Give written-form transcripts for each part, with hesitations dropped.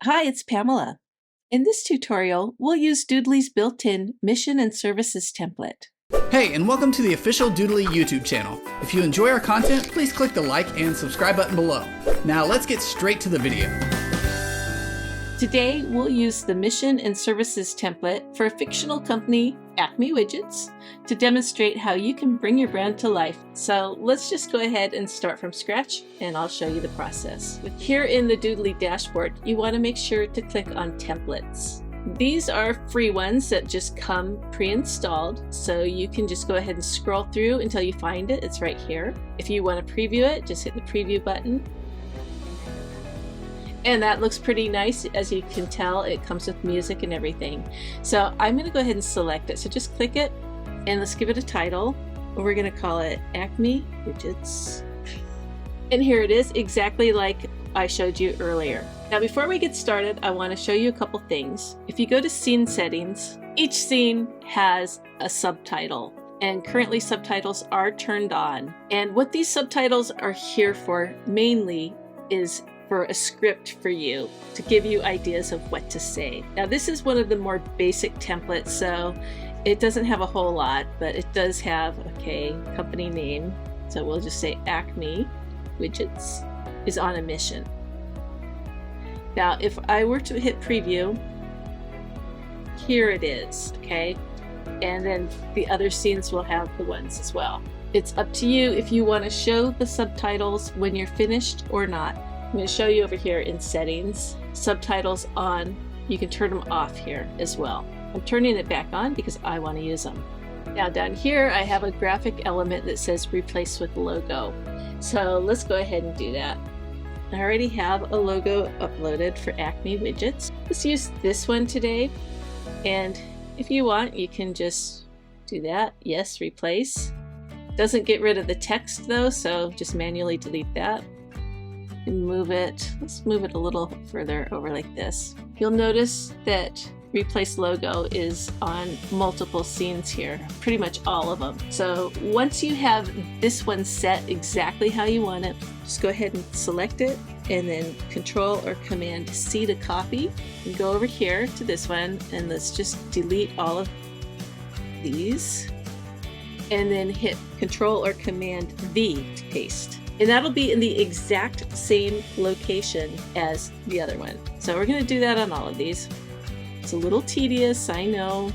Hi, it's Pamela. In this tutorial, we'll use Doodly's built-in mission and services template. Hey, and welcome to the official Doodly YouTube channel. If you enjoy our content, please click the like and subscribe button below. Now let's get straight to the video. Today, we'll use the mission and services template for a fictional company, Acme Widgets, to demonstrate how you can bring your brand to life. So let's just go ahead and start from scratch, and I'll show you the process. Here in the Doodly dashboard, you want to make sure to click on templates. These are free ones that just come pre-installed, so you can just go ahead and scroll through until you find it. It's right here. If you want to preview it, just hit the preview button. And that looks pretty nice. As you can tell, it comes with music and everything. So I'm going to go ahead and select it. So just click it and let's give it a title. We're going to call it Acme Widgets. And here it is, exactly like I showed you earlier. Now before we get started, I want to show you a couple things. If you go to scene settings, each scene has a subtitle. And currently subtitles are turned on. And what these subtitles are here for mainly is for a script for you to give you ideas of what to say. Now this is one of the more basic templates, so it doesn't have a whole lot, but it does have, okay, company name. So we'll just say Acme Widgets is on a mission. Now if I were to hit preview, here it is, okay? And then the other scenes will have the ones as well. It's up to you if you want to show the subtitles when you're finished or not. I'm going to show you over here in settings, subtitles on. You can turn them off here as well. I'm turning it back on because I want to use them. Now down here I have a graphic element that says replace with logo. So let's go ahead and do that. I already have a logo uploaded for Acme Widgets. Let's use this one today. And if you want, you can just do that. Yes, replace. Doesn't get rid of the text though, so just manually delete that. Move it. Let's move it a little further over like this. You'll notice that replace logo is on multiple scenes here, pretty much all of them. So once you have this one set exactly how you want it, just go ahead and select it and then Control or Command C to copy and go over here to this one and let's just delete all of these and then hit Control or Command V to paste. And that'll be in the exact same location as the other one. So we're going to do that on all of these. It's a little tedious, I know.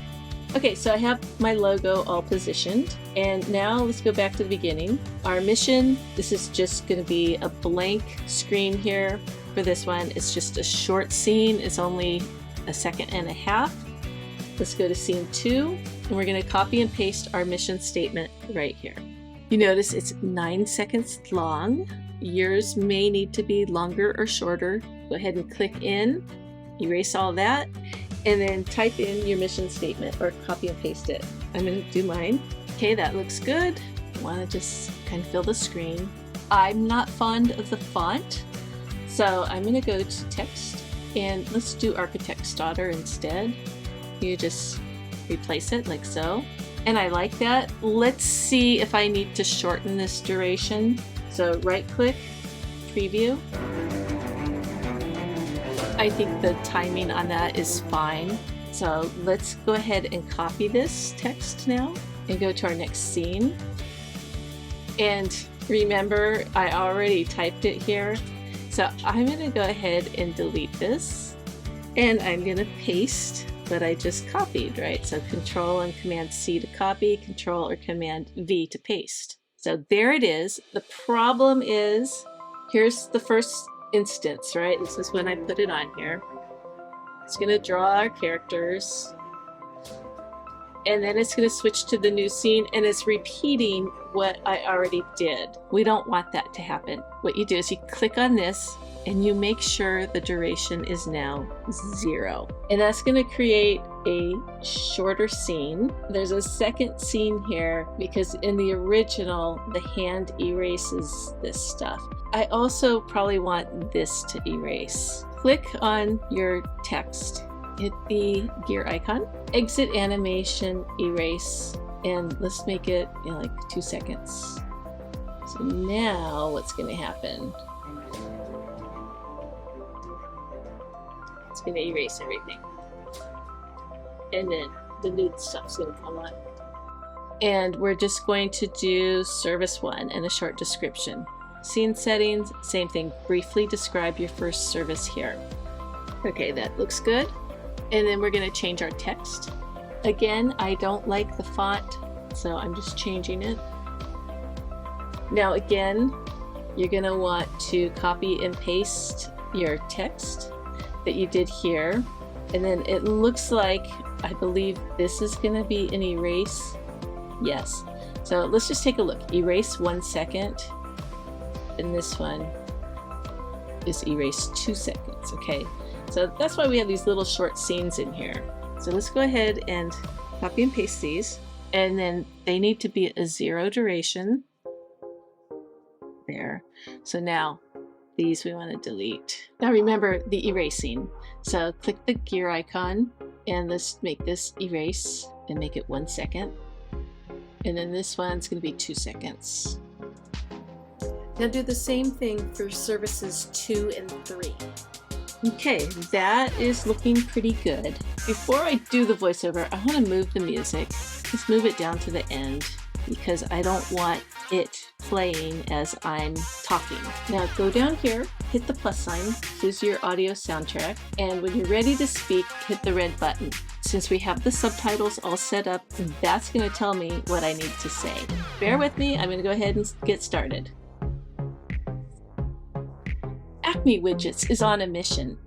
Okay, so I have my logo all positioned. And now let's go back to the beginning. Our mission, this is just going to be a blank screen here for this one. It's just a short scene. It's only a second and a half. Let's go to scene 2. And we're going to copy and paste our mission statement right here. You notice it's 9 seconds long. Yours may need to be longer or shorter. Go ahead and click in, erase all that, and then type in your mission statement or copy and paste it. I'm going to do mine. Okay, that looks good. I want to just kind of fill the screen. I'm not fond of the font, so I'm going to go to text and let's do Architect's Daughter instead. You just replace it like so. And I like that. Let's see if I need to shorten this duration. So right click, preview. I think the timing on that is fine. So let's go ahead and copy this text now and go to our next scene. And remember, I already typed it here. So I'm gonna go ahead and delete this and I'm gonna paste that I just copied, right? So Control and Command C to copy, Control or Command V to paste. So there it is. The problem is, here's the first instance, right? This is when I put it on here. It's gonna draw our characters. And then it's gonna switch to the new scene and it's repeating what I already did. We don't want that to happen. What you do is you click on this and you make sure the duration is now 0. And that's going to create a shorter scene. There's a second scene here because in the original, the hand erases this stuff. I also probably want this to erase. Click on your text, hit the gear icon, exit animation, erase, and let's make it like 2 seconds. So now what's going to happen? It's going to erase everything. And then the new stuff's going to come on. And we're just going to do service 1 and a short description. Scene settings, same thing. Briefly describe your first service here. Okay, that looks good. And then we're going to change our text. Again, I don't like the font, so I'm just changing it. Now again, you're going to want to copy and paste your text that you did here. And then it looks like, I believe this is going to be an erase. Yes. So let's just take a look. Erase 1 second. And this one is erase 2 seconds. Okay. So that's why we have these little short scenes in here. So let's go ahead and copy and paste these. And then they need to be a 0 duration. There. So now these we want to delete. Now remember the erasing. So click the gear icon and let's make this erase and make it 1 second. And then this one's going to be 2 seconds. Now do the same thing for services 2 and 3. Okay, that is looking pretty good. Before I do the voiceover, I want to move the music. Just move it down to the end because I don't want it playing as I'm talking. Now go down here, hit the plus sign, choose your audio soundtrack, and when you're ready to speak, hit the red button. Since we have the subtitles all set up, that's going to tell me what I need to say. Bear with me, I'm going to go ahead and get started. Acme Widgets is on a mission.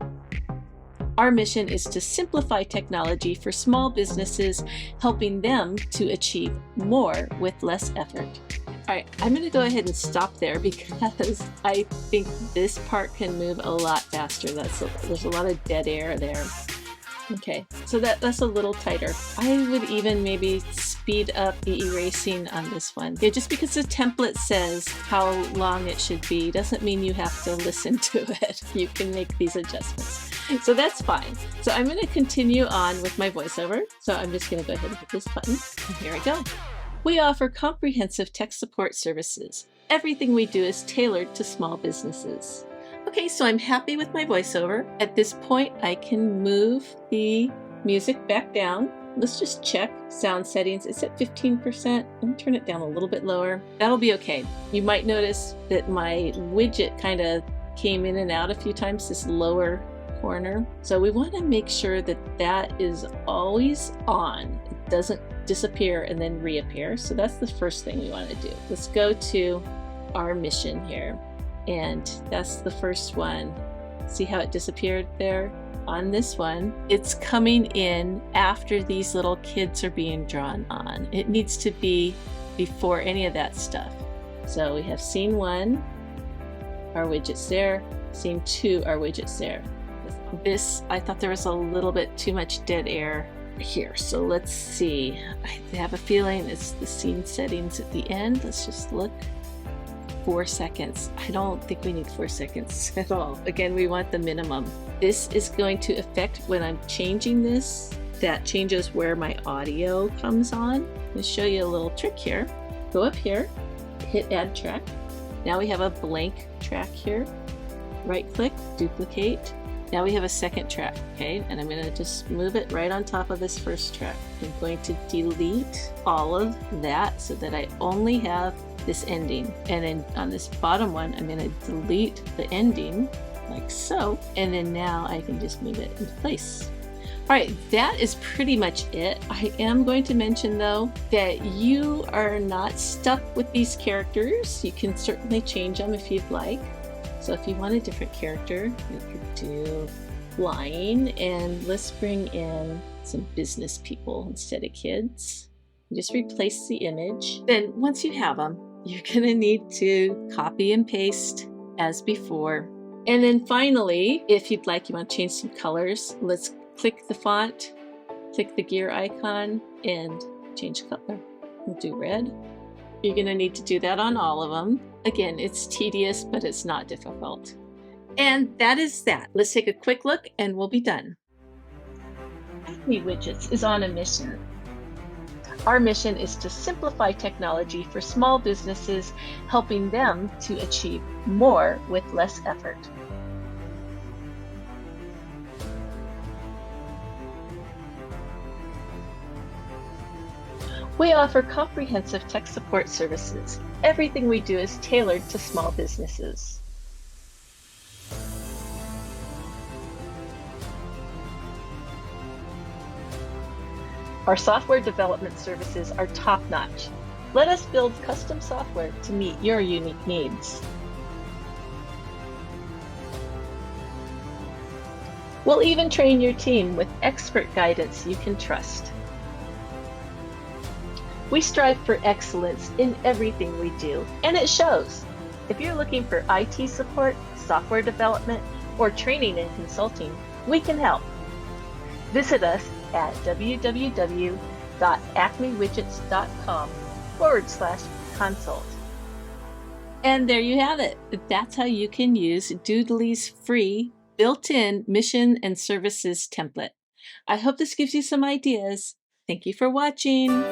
Our mission is to simplify technology for small businesses, helping them to achieve more with less effort. All right, I'm going to go ahead and stop there because I think this part can move a lot faster. There's a lot of dead air there. Okay, so that's a little tighter. I would even maybe speed up the erasing on this one. Yeah, just because the template says how long it should be doesn't mean you have to listen to it. You can make these adjustments. So that's fine. So I'm going to continue on with my voiceover. So I'm just going to go ahead and hit this button. And here I go. We offer comprehensive tech support services. Everything we do is tailored to small businesses. Okay, so I'm happy with my voiceover. At this point, I can move the music back down. Let's just check sound settings. It's at 15%. Let me turn it down a little bit lower. That'll be okay. You might notice that my widget kind of came in and out a few times, this lower corner. So we want to make sure that that is always on. It doesn't disappear and then reappear. So that's the first thing we want to do. Let's go to our mission here. And that's the first one. See how it disappeared there? On this one, it's coming in after these little kids are being drawn on. It needs to be before any of that stuff. So we have scene 1, our widget's there. Scene 2, our widget's there. This, I thought there was a little bit too much dead air here. So let's see. I have a feeling it's the scene settings at the end. Let's just look. 4 seconds. I don't think we need 4 seconds at all. Again, we want the minimum. This is going to affect when I'm changing this. That changes where my audio comes on. I'll show you a little trick here. Go up here, hit add track. Now we have a blank track here. Right click, duplicate. Now we have a second track, okay? And I'm gonna just move it right on top of this first track. I'm going to delete all of that so that I only have this ending. And then on this bottom one, I'm gonna delete the ending like so. And then now I can just move it into place. All right, that is pretty much it. I am going to mention though that you are not stuck with these characters. You can certainly change them if you'd like. So if you want a different character, you could do flying, and let's bring in some business people instead of kids. Just replace the image. Then once you have them, you're gonna need to copy and paste as before. And then finally, if you'd like, you want to change some colors, let's click the font, click the gear icon, and change color. We'll do red. You're gonna need to do that on all of them. Again, it's tedious, but it's not difficult. And that is that. Let's take a quick look and we'll be done. Acme Widgets is on a mission. Our mission is to simplify technology for small businesses, helping them to achieve more with less effort. We offer comprehensive tech support services. Everything we do is tailored to small businesses. Our software development services are top-notch. Let us build custom software to meet your unique needs. We'll even train your team with expert guidance you can trust. We strive for excellence in everything we do, and it shows. If you're looking for IT support, software development, or training and consulting, we can help. Visit us at www.acmewidgets.com/consult. And there you have it. That's how you can use Doodly's free built-in mission and services template. I hope this gives you some ideas. Thank you for watching.